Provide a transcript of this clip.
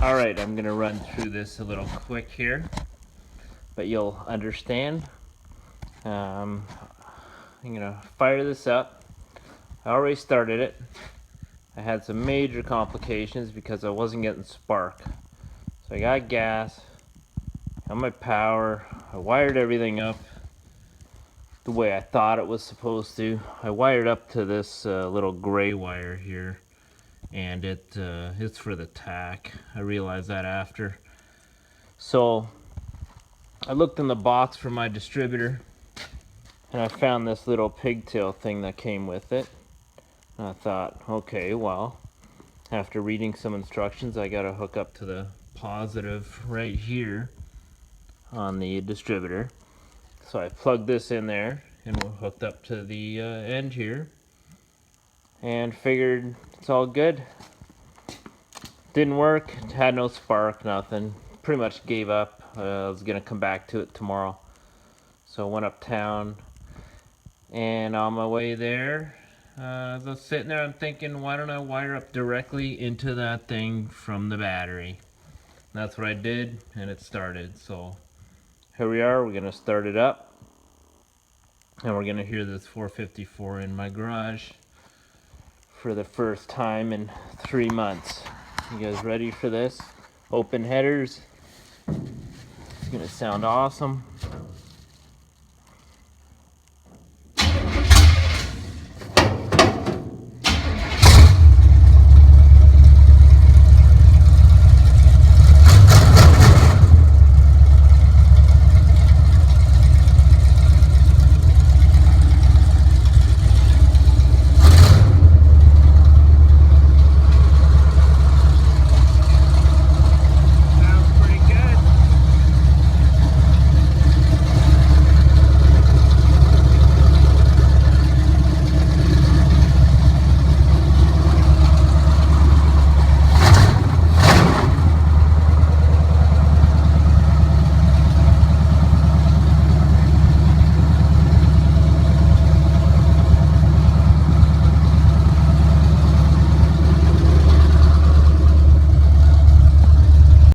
Alright, I'm going to run through this a little quick here, but you'll understand. I'm going to fire this up. I already started it. I had some major complications because I wasn't getting spark. So I got gas, got my power, I wired everything up the way I thought it was supposed to. I wired up to this little gray wire here, and it's for the tack. I realized that after. So I looked in the box for my distributor, and I found this little pigtail thing that came with it. And I thought, okay, well, after reading some instructions, I gotta hook up to the positive right here on the distributor. So I plugged this in there, and we're hooked up to the end here, and figured it's all good. Didn't work, had no spark, nothing. Pretty much gave up. I was gonna come back to it tomorrow. So I went uptown, and on my way there, I was sitting there, I'm thinking, why don't I wire up directly into that thing from the battery? And that's what I did, and it started. So here we are, we're gonna start it up, and we're gonna hear this 454 in my garage for the first time in 3 months. You guys ready for this? Open headers. It's gonna sound awesome.